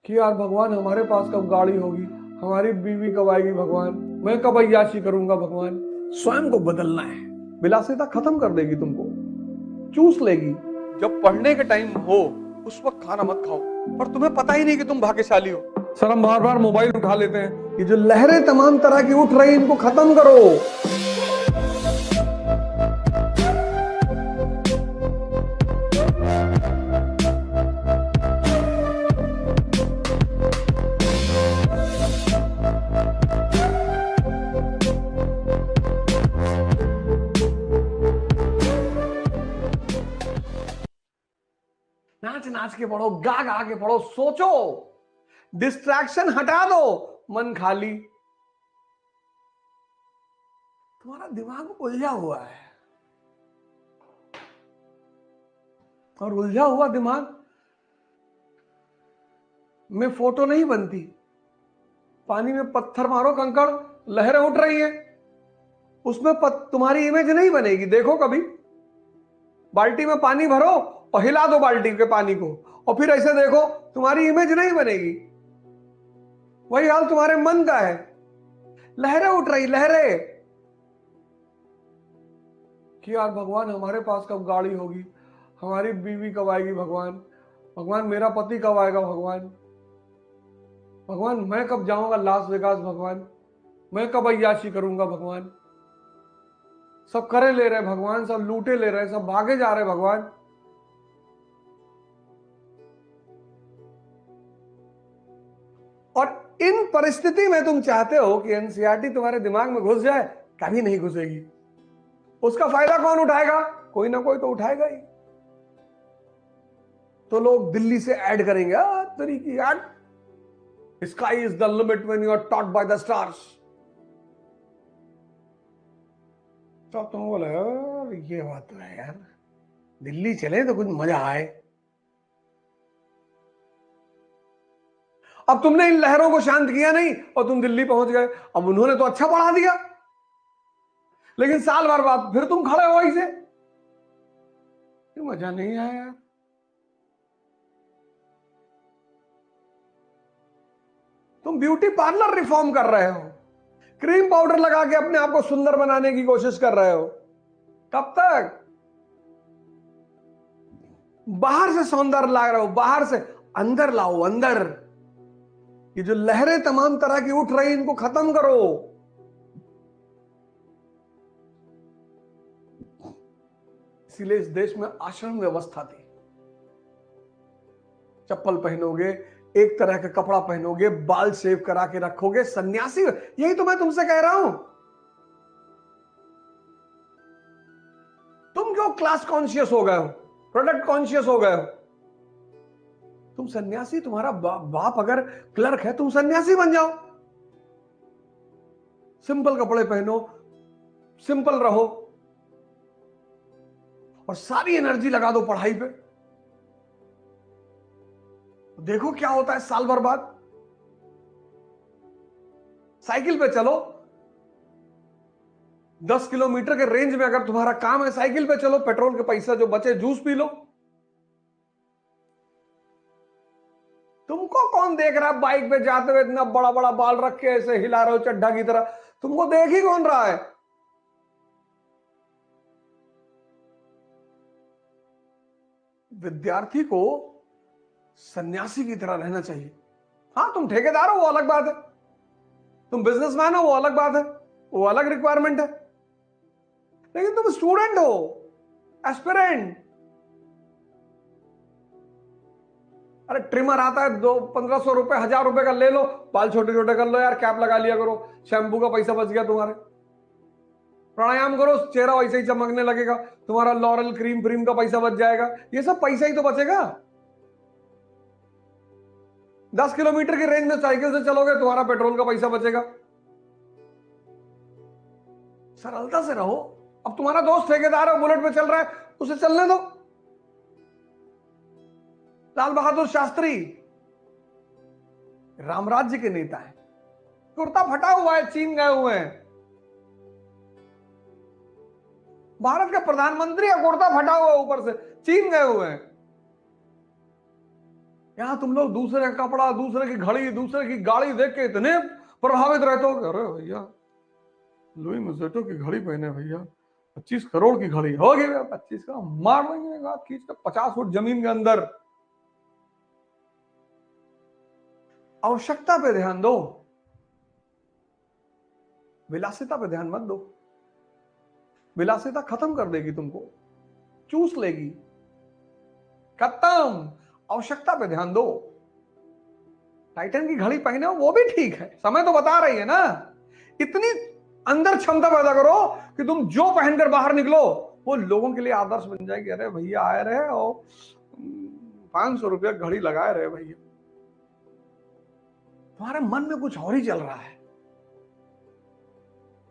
कि यार भगवान हमारे पास कब गाड़ी होगी, हमारी बीवी कब आएगी भगवान, मैं कब अय्याशी करूंगा भगवान। स्वयं को बदलना है। विलासिता खत्म कर देगी तुमको, चूस लेगी। जब पढ़ने के टाइम हो उस वक्त खाना मत खाओ, पर तुम्हें पता ही नहीं कि तुम भाग्यशाली हो। सर हम बार बार मोबाइल उठा लेते हैं। ये जो लहरें तमाम तरह की उठ रही इनको खत्म करो। नाच नाच के पढ़ो, गा गा के पढ़ो, सोचो, डिस्ट्रैक्शन हटा दो, मन खाली। तुम्हारा दिमाग उलझा हुआ है, और उलझा हुआ दिमाग में फोटो नहीं बनती। पानी में पत्थर मारो, कंकड़, लहरें उठ रही है, उसमें तुम्हारी इमेज नहीं बनेगी। देखो कभी, बाल्टी में पानी भरो और हिला दो बाल्टी के पानी को, और फिर ऐसे देखो, तुम्हारी इमेज नहीं बनेगी। वही हाल तुम्हारे मन का है। लहरें उठ रही, लहरें, कि यार भगवान हमारे पास कब गाड़ी होगी, हमारी बीवी कब आएगी भगवान, भगवान मेरा पति कब आएगा भगवान, भगवान मैं कब जाऊंगा लास वेगास भगवान, मैं कब अय्याशी करूंगा भगवान। सब करे ले रहे भगवान, सब लूटे ले रहे, सब भागे जा रहे भगवान। और इन परिस्थिति में तुम चाहते हो कि एनसीईआरटी तुम्हारे दिमाग में घुस जाए, कभी नहीं घुसेगी। उसका फायदा कौन उठाएगा? कोई ना कोई तो उठाएगा ही। तो लोग दिल्ली से ऐड करेंगे, तरीकी add, sky is the limit when you are taught by the stars. तो तुम बोले ये बात तो है यार, दिल्ली चले तो कुछ मजा आए। अब तुमने इन लहरों को शांत किया नहीं और तुम दिल्ली पहुंच गए। अब उन्होंने तो अच्छा पढ़ा दिया, लेकिन साल भर बाद फिर तुम खड़े हो ऐसे, मजा नहीं आया यार। तुम ब्यूटी पार्लर रिफॉर्म कर रहे हो, क्रीम पाउडर लगा के अपने आप को सुंदर बनाने की कोशिश कर रहे हो। कब तक? बाहर से सौंदर्य ला रहे हो, बाहर से अंदर लाओ, अंदर। ये जो लहरें तमाम तरह की उठ रही इनको खत्म करो। इसीलिए इस देश में आश्रम व्यवस्था थी। चप्पल पहनोगे, एक तरह का कपड़ा पहनोगे, बाल शेव करा के रखोगे, सन्यासी। यही तो मैं तुमसे कह रहा हूं। तुम क्यों क्लास कॉन्शियस हो गए हो, प्रोडक्ट कॉन्शियस हो गए हो? तुम सन्यासी, तुम्हारा बाप अगर क्लर्क है, तुम सन्यासी बन जाओ। सिंपल कपड़े पहनो, सिंपल रहो, और सारी एनर्जी लगा दो पढ़ाई पे। देखो क्या होता है साल भर बाद। साइकिल पे चलो, 10 किलोमीटर के रेंज में अगर तुम्हारा काम है, साइकिल पे चलो, पेट्रोल के पैसा जो बचे जूस पी लो। तुमको कौन देख रहा है बाइक पे जाते हुए, इतना बड़ा बड़ा बाल रख के ऐसे हिला रहे हो चड्ढा की तरह? तुमको देख ही कौन रहा है? विद्यार्थी को सन्यासी की तरह रहना चाहिए। हाँ, तुम ठेकेदार हो वो अलग बात है, तुम बिजनेसमैन हो वो अलग बात है, वो अलग रिक्वायरमेंट है। लेकिन तुम स्टूडेंट हो, एस्पिरेंट। अरे ट्रिमर आता है, 1500 रुपए, 1000 रुपए का ले लो, बाल छोटे छोटे कर लो यार, कैप लगा लिया करो, शैम्पू का पैसा बच गया तुम्हारे। प्राणायाम करो, चेहरा वैसे ही चमकने लगेगा, तुम्हारा लॉरल क्रीम फ्रीम का पैसा बच जाएगा। ये सब पैसा ही तो बचेगा। 10 किलोमीटर की रेंज में साइकिल से चलोगे, तुम्हारा पेट्रोल का पैसा बचेगा। सरलता से रहो। अब तुम्हारा दोस्त ठेकेदार है, बुलेट पे चल रहा है, उसे चलने दो। लाल बहादुर शास्त्री रामराज्य के नेता है, कुर्ता फटा हुआ है, चीन गए हुए हैं। भारत का प्रधानमंत्री है, कुर्ता फटा हुआ ऊपर से, चीन गए हुए हैं। यहां तुम लोग दूसरे का कपड़ा, दूसरे की घड़ी, दूसरे की गाड़ी देख के इतने प्रभावित रहते हो। अरे भैया लुई मजेटो की घड़ी पहने भैया, 25 करोड़ की घड़ी होगी भैया, 25 का मार देंगे खींच कर 50 फुट जमीन के अंदर। आवश्यकता पे ध्यान दो, विलासिता पे ध्यान मत दो। विलासिता खत्म कर देगी तुमको, चूस लेगी, खत्म। आवश्यकता पे ध्यान दो। टाइटन की घड़ी पहने हो वो भी ठीक है, समय तो बता रही है ना। इतनी अंदर क्षमता पैदा करो कि तुम जो पहनकर बाहर निकलो वो लोगों के लिए आदर्श बन जाएगी। अरे भैया आए रहे और 500 रुपया घड़ी लगाए रहे भैया, तुम्हारे मन में कुछ और ही चल रहा है।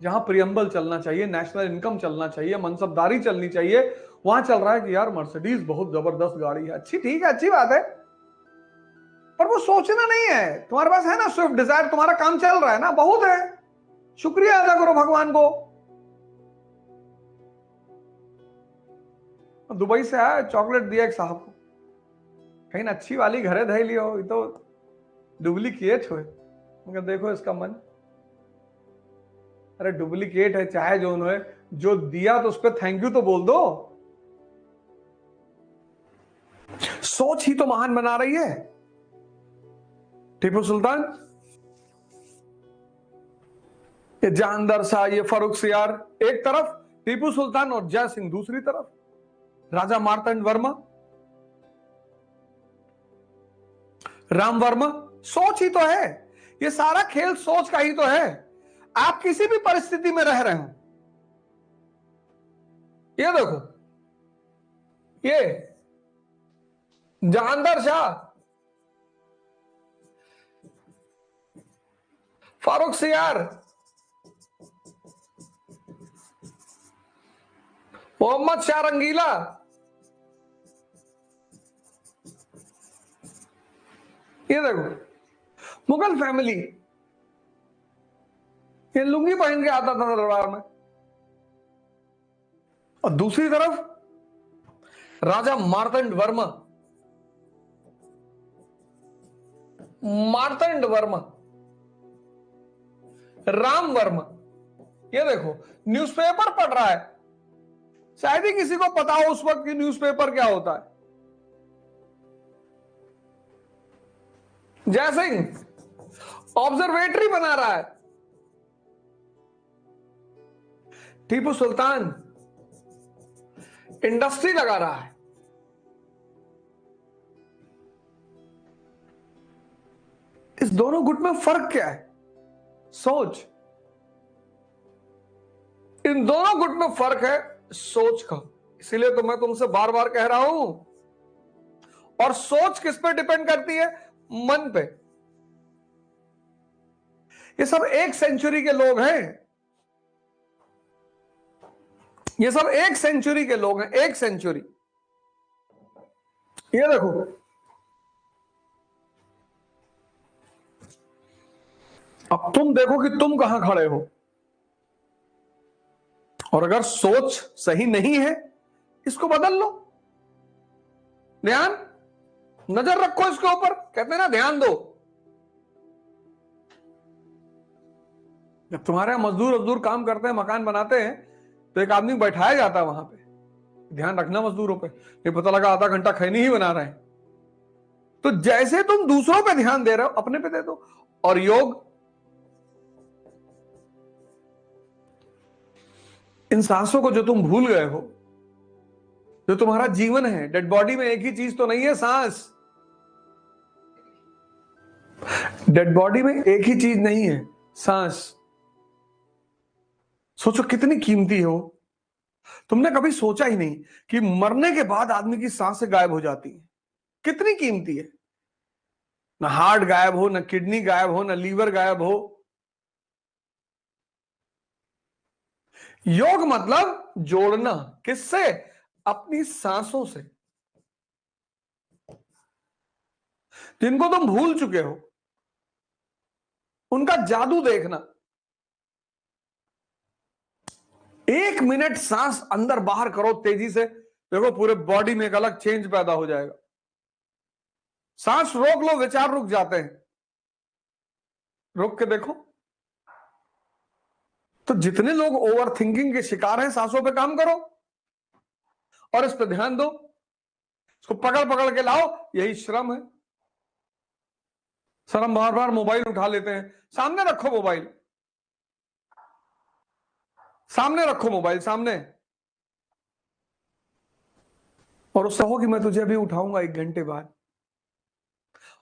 जहां प्रियम्बल चलना चाहिए, नेशनल इनकम चलना चाहिए, मनसबदारी चलनी चाहिए, वहां चल रहा है कि यार मर्सिडीज बहुत जबरदस्त गाड़ी है। अच्छी, ठीक है, अच्छी बात है, पर वो सोचना नहीं है। तुम्हारे पास है ना स्विफ्ट डिजायर, तुम्हारा काम चल रहा है ना, बहुत है, शुक्रिया अदा करो भगवान को। दुबई से आया, चॉकलेट दिया एक साहब को, कहीं ना अच्छी वाली घरे धै लियो, ये तो डुप्लीकेट हो। मगर देखो इसका मन, अरे डुप्लीकेट है चाहे जो उन्होंने जो दिया तो उस पर थैंक यू तो बोल दो। सोच ही तो महान बना रही है। टीपू सुल्तान, ये जानदार शाह, ये फारूक सियार एक तरफ, टीपू सुल्तान और जय सिंह दूसरी तरफ, राजा मार्तंड वर्मा, राम वर्मा। सोच ही तो है, ये सारा खेल सोच का ही तो है। आप किसी भी परिस्थिति में रह रहे हो, ये देखो, ये जहांदार शाह, फारूक सियार, मोहम्मद शाह रंगीला, ये देखो मुगल फैमिली, ये लुंगी पहन के आता था दरबार में। और दूसरी तरफ राजा मार्तंड वर्मा, मार्तंड वर्मा, राम वर्मा। ये देखो न्यूज़पेपर पढ़ रहा है, शायद ही किसी को पता हो उस वक्त की न्यूज़पेपर क्या होता है। जय सिंह ऑब्जर्वेटरी बना रहा है, टीपू सुल्तान इंडस्ट्री लगा रहा है। इस दोनों गुट में फर्क क्या है? सोच। इन दोनों गुट में फर्क है सोच का। इसीलिए तो मैं तुमसे बार बार कह रहा हूं। और सोच किस पे डिपेंड करती है? मन पे। ये सब 1 सेंचुरी के लोग हैं, ये सब 1 सेंचुरी के लोग हैं, 1 सेंचुरी। ये देखो, अब तुम देखो कि तुम कहां खड़े हो। और अगर सोच सही नहीं है, इसको बदल लो। ध्यान, नजर रखो इसके ऊपर, कहते हैं ना ध्यान दो। जब तुम्हारे यहां मजदूर काम करते हैं, मकान बनाते हैं, तो एक आदमी बैठाया जाता है वहां पे, ध्यान रखना मजदूरों पे। ये पता लगा आधा घंटा खैनी ही बना रहे हैं। तो जैसे तुम दूसरों पे ध्यान दे रहे हो, अपने पे दे दो। और योग, इन सांसों को जो तुम भूल गए हो, जो तुम्हारा जीवन है, डेड बॉडी में एक ही चीज तो नहीं है सांस। डेड बॉडी में एक ही चीज नहीं है, सांस। सोचो कितनी कीमती हो। तुमने कभी सोचा ही नहीं कि मरने के बाद आदमी की सांसें गायब हो जाती है, कितनी कीमती है। ना हार्ट गायब हो, ना किडनी गायब हो, ना लीवर गायब हो। योग मतलब जोड़ना, किससे? अपनी सांसों से, जिनको तुम भूल चुके हो, उनका जादू देखना। 1 मिनट सांस अंदर बाहर करो तेजी से, देखो पूरे बॉडी में एक अलग चेंज पैदा हो जाएगा। सांस रोक लो, विचार रुक जाते हैं। रुक के देखो। तो जितने लोग ओवर थिंकिंग के शिकार हैं, सांसों पे काम करो और इस पे ध्यान दो। इसको पकड़ पकड़ के लाओ, यही श्रम है। सर हम बार बार मोबाइल उठा लेते हैं। सामने रखो मोबाइल, सामने रखो मोबाइल, सामने। और उससे हो कि मैं तुझे अभी उठाऊंगा 1 घंटे बाद,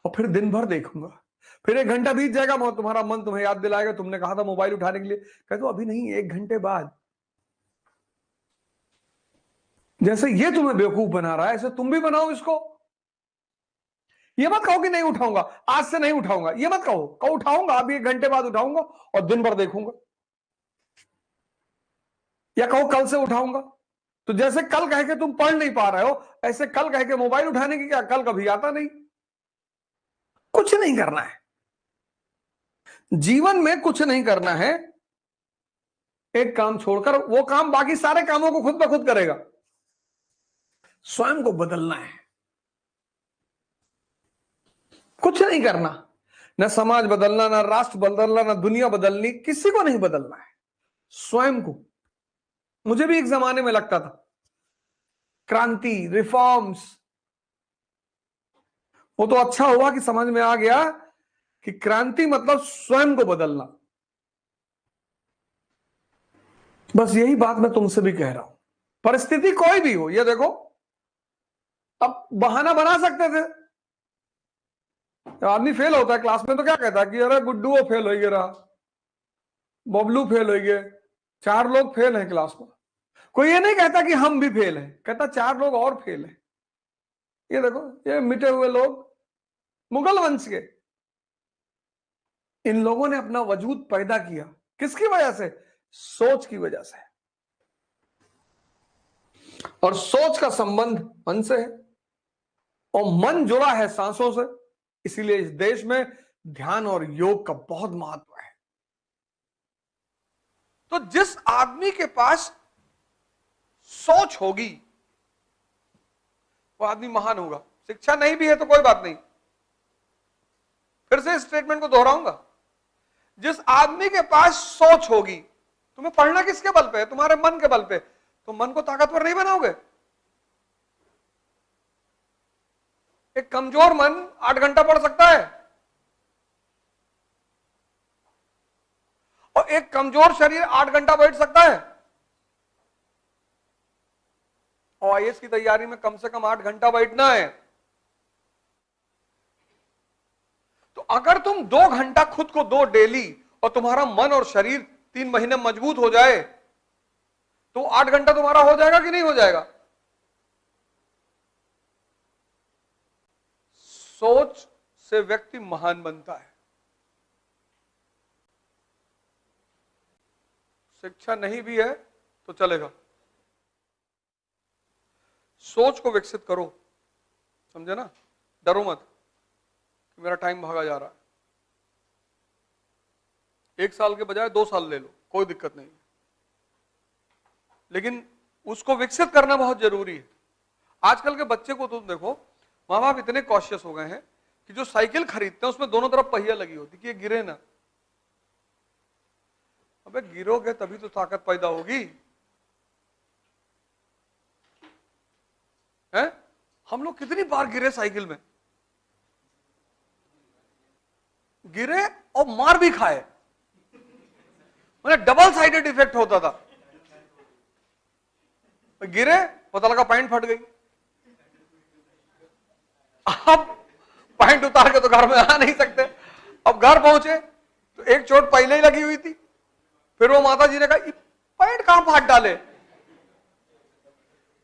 और फिर दिन भर देखूंगा। फिर 1 घंटा बीत जाएगा, तुम्हारा मन तुम्हें याद दिलाएगा तुमने कहा था मोबाइल उठाने के लिए। कह दो अभी नहीं, 1 घंटे बाद। जैसे ये तुम्हें बेवकूफ बना रहा है, ऐसे तुम भी बनाओ इसको। ये मत कहो कि नहीं उठाऊंगा, आज से नहीं उठाऊंगा। ये मत कहो, कहो उठाऊंगा, अभी 1 घंटे बाद उठाऊंगा और दिन भर देखूंगा। या कहो कल से उठाऊंगा। तो जैसे कल कह के तुम पढ़ नहीं पा रहे हो, ऐसे कल कह के मोबाइल उठाने की क्या कल कभी आता नहीं। कुछ नहीं करना है जीवन में, कुछ नहीं करना है। एक काम छोड़कर वो काम बाकी सारे कामों को खुद ब खुद करेगा। स्वयं को बदलना है, कुछ नहीं करना। न समाज बदलना, न राष्ट्र बदलना, न दुनिया बदलनी, किसी को नहीं बदलना है, स्वयं को। मुझे भी एक जमाने में लगता था क्रांति, रिफॉर्म्स, वो तो अच्छा हुआ कि समझ में आ गया कि क्रांति मतलब स्वयं को बदलना। बस यही बात मैं तुमसे भी कह रहा हूं। परिस्थिति कोई भी हो, ये देखो, अब बहाना बना सकते थे। आदमी फेल होता है क्लास में तो क्या कहता है कि अरे गुड्डू वो फेल हो गया, बबलू फेल हो गए, 4 लोग फेल हैं क्लास में। कोई ये नहीं कहता कि हम भी फेल हैं, कहता 4 लोग और फेल हैं। ये देखो, ये मिटे हुए लोग मुगल वंश के, इन लोगों ने अपना वजूद पैदा किया किसकी वजह से? सोच की वजह से। और सोच का संबंध मन से है, और मन जुड़ा है सांसों से। इसीलिए इस देश में ध्यान और योग का बहुत महत्व है। तो जिस आदमी के पास सोच होगी वो आदमी महान होगा। शिक्षा नहीं भी है तो कोई बात नहीं, फिर से स्टेटमेंट को दोहराऊंगा। जिस आदमी के पास सोच होगी, तुम्हें पढ़ना किसके बल पे है? तुम्हारे मन के बल पे। तो मन को ताकतवर नहीं बनाओगे। एक कमजोर मन 8 घंटा पढ़ सकता है, और एक कमजोर शरीर 8 घंटा बैठ सकता है। और आईएएस की तैयारी में कम से कम 8 घंटा बैठना है। तो अगर तुम 2 घंटा खुद को दो डेली, और तुम्हारा मन और शरीर 3 महीने मजबूत हो जाए, तो 8 घंटा तुम्हारा हो जाएगा कि नहीं हो जाएगा? सोच से व्यक्ति महान बनता है। शिक्षा नहीं भी है तो चलेगा, सोच को विकसित करो। समझे ना? डरो मत कि मेरा टाइम भागा जा रहा है। 1 साल के बजाय 2 साल ले लो, कोई दिक्कत नहीं, लेकिन उसको विकसित करना बहुत जरूरी है। आजकल के बच्चे को तुम देखो, माँ बाप इतने कॉशियस हो गए हैं कि जो साइकिल खरीदते हैं उसमें दोनों तरफ पहिया लगी होती कि ये गिरे ना। अबे गिरोगे तभी तो ताकत पैदा होगी, है? हम लोग कितनी बार गिरे साइकिल में, गिरे और मार भी खाए। मतलब डबल साइडेड इफेक्ट होता था। गिरे, पता लगा पैंट फट गई। अब पैंट उतार के तो घर में आ नहीं सकते। अब घर पहुंचे तो एक चोट पहले ही लगी हुई थी। फिर वो माता जी ने कहा पैंट कहां फाड़ डाले,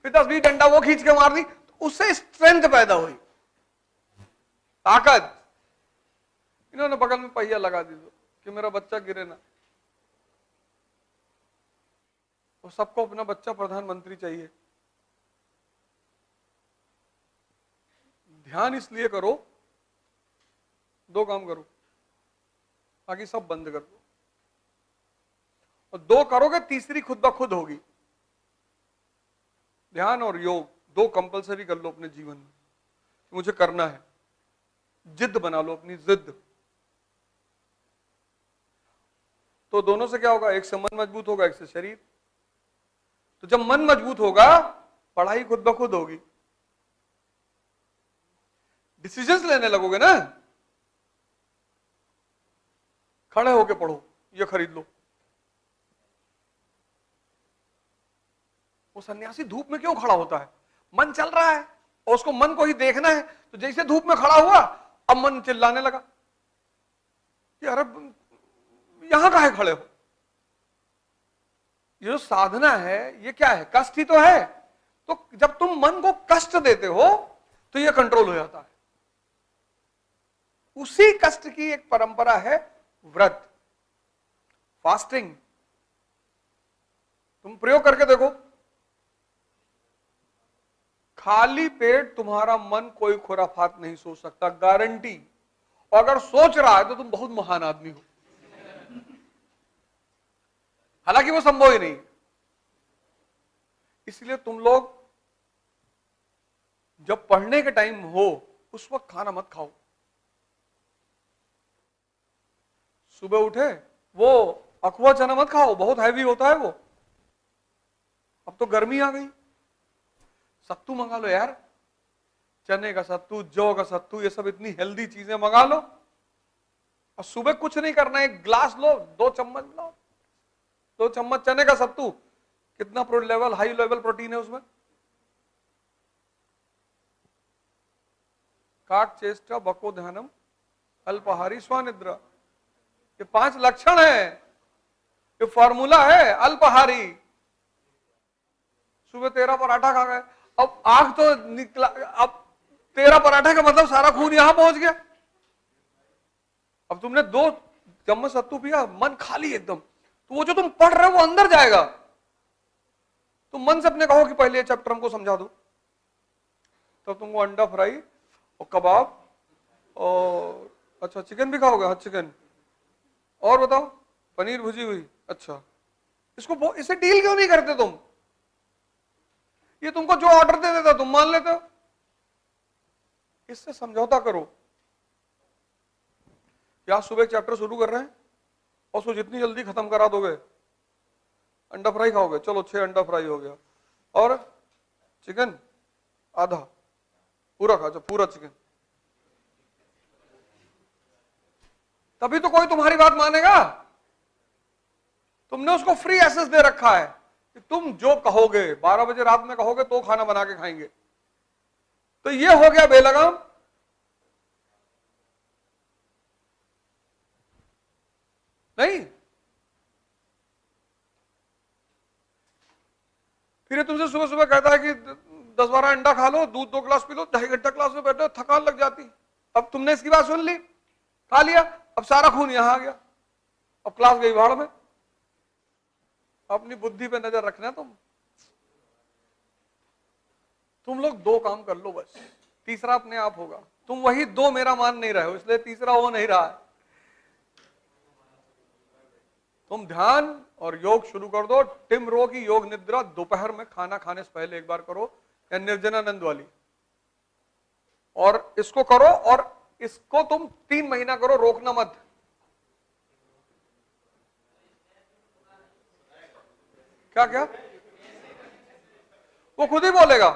फिर 10-20 डंडा वो खींच के मार दी, तो उससे स्ट्रेंथ पैदा हुई, ताकत। इन्होंने बगल में पहिया लगा दी कि मेरा बच्चा गिरे ना। तो सबको अपना बच्चा प्रधानमंत्री चाहिए। ध्यान इसलिए करो, 2 काम करो, बाकी सब बंद कर दो। और 2 करोगे, तीसरी खुद ब खुद होगी। ध्यान और योग 2 कंपलसरी कर लो अपने जीवन में, मुझे करना है। जिद बना लो, अपनी जिद। तो दोनों से क्या होगा, एक से मन मजबूत होगा, एक से शरीर। तो जब मन मजबूत होगा, पढ़ाई खुद ब खुद होगी, डिसीजंस लेने लगोगे ना। खड़े होके पढ़ो, ये खरीद लो। वो सन्यासी धूप में क्यों खड़ा होता है? मन चल रहा है और उसको मन को ही देखना है। तो जैसे धूप में खड़ा हुआ, अब मन चिल्लाने लगा कि अरे यहां काहे खड़े हो? ये जो साधना है ये क्या है? कष्ट ही तो है। तो जब तुम मन को कष्ट देते हो तो ये कंट्रोल हो जाता है। उसी कष्ट की एक परंपरा है व्रत, फास्टिंग। तुम प्रयोग करके देखो, खाली पेट तुम्हारा मन कोई खुराफात नहीं सोच सकता, गारंटी। और अगर सोच रहा है तो तुम बहुत महान आदमी हो, हालांकि वो संभव ही नहीं। इसलिए तुम लोग जब पढ़ने के टाइम हो उस वक्त खाना मत खाओ। सुबह उठे वो अखवा चना मत खाओ, बहुत हैवी होता है वो। अब तो गर्मी आ गई, सत्तू मंगा लो यार, चने का सत्तू, जौ का सत्तू, ये सब इतनी हेल्दी चीजें मंगा लो। और सुबह कुछ नहीं करना, एक ग्लास लो, 2 चम्मच लो, 2 चम्मच चने का सत्तू, कितना लेवल, हाई लेवल प्रोटीन है उसमें। काक चेष्टा बको ध्यानम अल्पाहारी स्वानिद्रा, ये 5 लक्षण है, ये फॉर्मूला है अल्पाहारी। सुबह 13 पराठा खा गए, अब आग तो निकला, अब 13 पराठे का मतलब सारा खून यहां पहुंच गया। अब तुमने 2 चम्मच सत्तू पिया, मन खाली एकदम, तो वो जो तुम पढ़ रहे हो वो अंदर जाएगा। तुम मन से अपने कहो कि पहले ये चैप्टर हमको समझा दो, तो तुमको अंडा फ्राई और कबाब और अच्छा चिकन भी खाओगे? हाँ चिकन, और बताओ पनीर भुजी हुई, अच्छा। इसे डील क्यों नहीं करते तुम? ये तुमको जो ऑर्डर दे देता तुम मान लेते हो। इससे समझौता करो। क्या सुबह चैप्टर शुरू कर रहे हैं और उसको जितनी जल्दी खत्म करा दोगे। अंडा फ्राई खाओगे, चलो 6 अंडा फ्राई हो गया, और चिकन आधा, पूरा खा, पूरा चिकन। तभी तो कोई तुम्हारी बात मानेगा। तुमने उसको फ्री एक्सेस दे रखा है कि तुम जो कहोगे, 12 बजे रात में कहोगे तो खाना बना के खाएंगे। तो ये हो गया बेलगाम। नहीं, फिर ये तुमसे सुबह सुबह कहता है कि 10-12 अंडा खा लो, दूध 2 गिलास पी लो, 2.5 घंटा क्लास में बैठो, थकान लग जाती। अब तुमने इसकी बात सुन ली, खा लिया, अब सारा खून यहां आ गया, अब क्लास गई भाड़ में। अपनी बुद्धि पे नजर रखना। तुम लोग 2 काम कर लो बस, तीसरा अपने आप होगा। तुम वही 2 मेरा मान नहीं रहे हो, इसलिए तीसरा हो नहीं रहा है। तुम ध्यान और योग शुरू कर दो। टिम रो की योग निद्रा दोपहर में खाना खाने से पहले एक बार करो, या निर्जनानंद वाली, और इसको करो। और इसको तुम 3 महीना करो, रोकना मत। क्या क्या? वो खुद ही बोलेगा,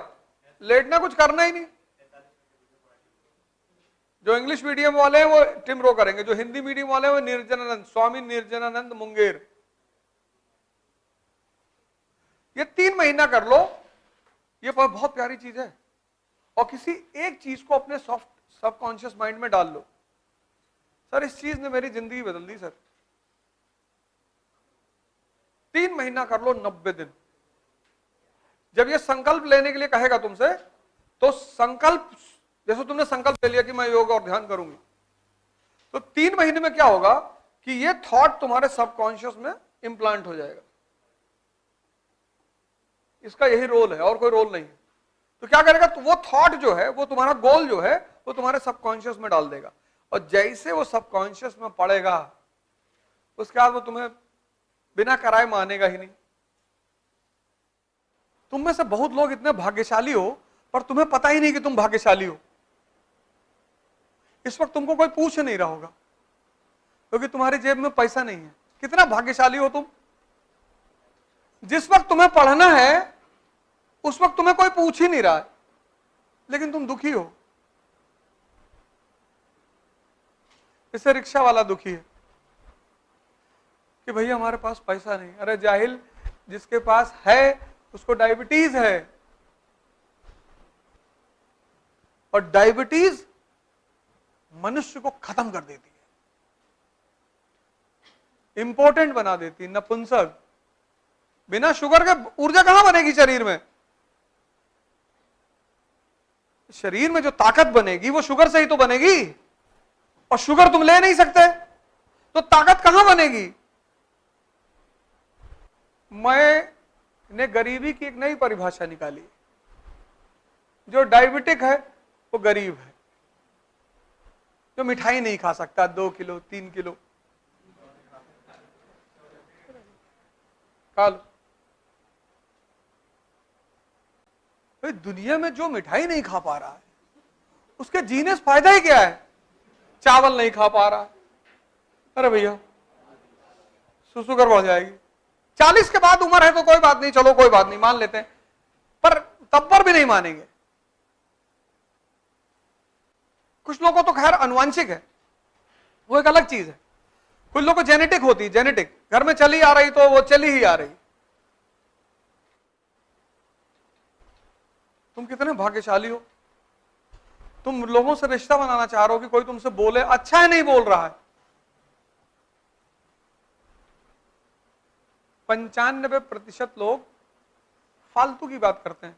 लेटना कुछ करना ही नहीं। जो इंग्लिश मीडियम वाले हैं वो टिम रो करेंगे, जो हिंदी मीडियम वाले हैं वो निर्जनानंद, स्वामी निर्जनानंद मुंगेर। ये 3 महीना कर लो, ये बहुत प्यारी चीज है। और किसी एक चीज को अपने सॉफ्ट सबकॉन्शियस माइंड में डाल लो। सर इस चीज ने मेरी जिंदगी बदल दी सर। 3 महीना कर लो, 90 दिन। जब ये संकल्प लेने के लिए कहेगा तुमसे, तो संकल्प, जैसे तुमने संकल्प ले लिया कि मैं योग और ध्यान करूंगी, तो 3 महीने में क्या होगा कि ये थॉट तुम्हारे सबकॉन्शियस में इंप्लांट हो जाएगा। इसका यही रोल है, और कोई रोल नहीं है। तो क्या करेगा, तो वो थॉट जो है, वो तुम्हारा गोल जो है, वो तुम्हारे सबकॉन्शियस में डाल देगा। और जैसे वो सबकॉन्शियस में पड़ेगा, उसके बाद वो तुम्हें बिना कराए मानेगा ही नहीं। तुम में से बहुत लोग इतने भाग्यशाली हो, पर तुम्हें पता ही नहीं कि तुम भाग्यशाली हो। इस वक्त तुमको कोई पूछ नहीं रहा होगा, क्योंकि तुम्हारी जेब में पैसा नहीं है। कितना भाग्यशाली हो तुम। जिस वक्त तुम्हें पढ़ना है उस वक्त तुम्हें कोई पूछ ही नहीं रहा है, लेकिन तुम दुखी हो। इससे रिक्शा वाला दुखी है कि भैया हमारे पास पैसा नहीं। अरे जाहिल, जिसके पास है उसको डायबिटीज है, और डायबिटीज मनुष्य को खत्म कर देती है, इंपॉर्टेंट बना देती है, नपुंसक। बिना शुगर के ऊर्जा कहां बनेगी शरीर में? शरीर में जो ताकत बनेगी वो शुगर से ही तो बनेगी, और शुगर तुम ले नहीं सकते तो ताकत कहां बनेगी? मैंने गरीबी की एक नई परिभाषा निकाली। जो डायबिटिक है वो गरीब है, जो मिठाई नहीं खा सकता 2 किलो 3 किलो खा लो। भाई दुनिया में जो मिठाई नहीं खा पा रहा है उसके जीने से फायदा ही क्या है? चावल नहीं खा पा रहा है, अरे भैया शुगर बढ़ जाएगी। 40 के बाद उम्र है तो कोई बात नहीं, चलो कोई बात नहीं, मान लेते हैं, पर तब पर भी नहीं मानेंगे। कुछ लोगों को तो खैर अनुवांशिक है, वो एक अलग चीज है। कुछ लोगों को जेनेटिक होती है, जेनेटिक घर में चली आ रही तो वो चली ही आ रही। तुम कितने भाग्यशाली हो, तुम लोगों से रिश्ता बनाना चाह रहे हो कि कोई तुमसे बोले अच्छा है, नहीं बोल रहा है। 95% लोग फालतू की बात करते हैं।